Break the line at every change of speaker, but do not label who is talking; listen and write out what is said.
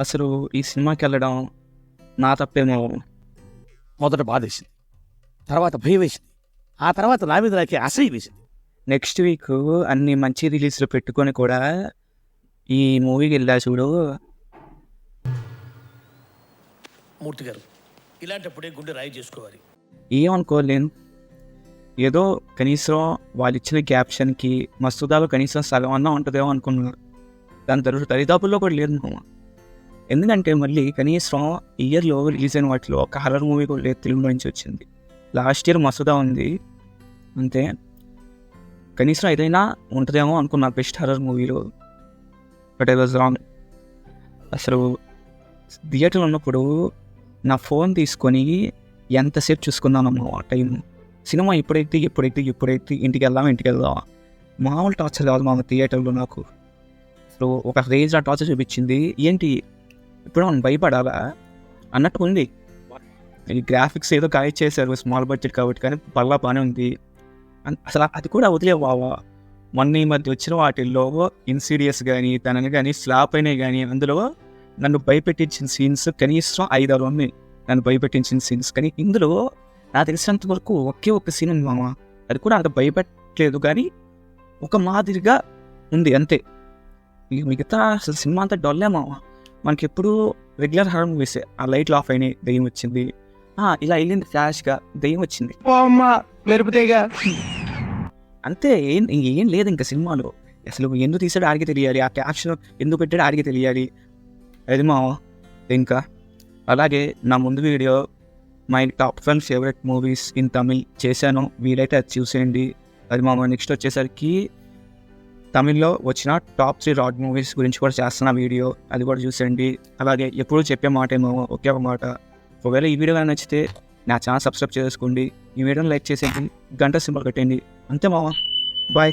అసలు ఈ సినిమాకి వెళ్ళడం నా తప్పేమో.
మొదట బాధేసింది, తర్వాత భయం వేసింది, ఆ తర్వాత నా మీద నాకే అసహ్యం వేసింది.
నెక్స్ట్ వీక్ అన్ని మంచి రిలీజ్లు పెట్టుకొని కూడా ఈ మూవీకి వెళ్ళా చూడు.
మూర్తి గారు, ఇలాంటప్పుడే గుండె రాయి చేసుకోవాలి.
ఏమనుకోలేను, ఏదో కనీసం వాళ్ళు ఇచ్చిన క్యాప్షన్కి మస్తుదాలో కనీసం సగం అన్నా ఉంటుందేమో అనుకున్నాను. దాని తర్వాత దరిదాపుల్లో కూడా లేదు మామ. ఎందుకంటే మళ్ళీ కనీసం ఇయర్లో రిలీజ్ అయిన వాటిలో ఒక హర్రర్ మూవీ కూడా లేదు తెలుగు నుంచి వచ్చింది. లాస్ట్ ఇయర్ మస్తుదా ఉంది అంతే. కనీసం ఏదైనా ఉంటుందేమో అనుకున్నా బెస్ట్ హర్రర్ మూవీలో, బట్ ఐ వాజ్ రాంగ్. అసలు థియేటర్లో ఉన్నప్పుడు నా ఫోన్ తీసుకొని ఎంతసేపు చూసుకున్నానమ్మా ఆ టైం. సినిమా ఎప్పుడైతే ఇంటికి వెళ్దాం మామూలు టార్చర్ కాదు మా థియేటర్లో నాకు. అసలు ఒక రేంజ్ ఆ టార్చర్ చూపించింది. ఏంటి ఇప్పుడు మనం భయపడాలా అన్నట్టు ఉంది. ఈ గ్రాఫిక్స్ ఏదో కనెక్ట్ చేశారు స్మాల్ బడ్జెట్ కాబట్టి, కానీ పల్లా బాగానే ఉంది. అసలు అది కూడా వదిలేవావా. మొన్న ఈ మధ్య వచ్చిన వాటిల్లో ఇన్సీరియస్ కానీ తనని కానీ ఫ్లాప్ అయినాయి కానీ అందులో నన్ను భయపెట్టించిన సీన్స్ కనీసం 5-6 ఉన్నాయి నన్ను భయపెట్టించిన సీన్స్. కానీ ఇందులో నాకు తెలిసినంత వరకు ఒకే ఒక్క సీన్ ఉంది మామ. అది కూడా అంత భయపెట్టలేదు కానీ ఒక మాదిరిగా ఉంది అంతే. మిగతా అసలు సినిమా అంతా డొల్లే మామ. మనకి ఎప్పుడు రెగ్యులర్ హర్రర్ మూవీసే, ఆ లైట్లు ఆఫ్ అయినాయి దెయ్యం వచ్చింది, ఇలా వెళ్ళింది ఫ్లాష్గా దెయ్యం వచ్చింది అంతే. ఏం లేదు ఇంకా సినిమాలో. అసలు ఎందుకు తీసాడో ఆడికి తెలియాలి, ఆ క్యాప్షన్ ఎందుకు పెట్టాడో ఆడికి తెలియాలి. అది మా ఇంకా. అలాగే నా ముందు video my top 12 favourite movies in Tamil చేశాను, వీలైతే అది చూసేయండి. అది మా నెక్స్ట్ వచ్చేసరికి తమిళ్లో వచ్చిన టాప్ 3 రాడ్ మూవీస్ గురించి కూడా చేస్తున్న వీడియో, అది కూడా చూసేయండి. అలాగే ఎప్పుడూ చెప్పే మాట ఏమో ఒకే ఒక మాట, ఒకవేళ ఈ వీడియో కానీ నచ్చితే నా ఛానల్ సబ్స్క్రైబ్ చేసుకోండి, ఈ వీడియోని లైక్ చేసేయండి, గంట సింబల్ కట్టండి. అంతే మామ, బాయ్.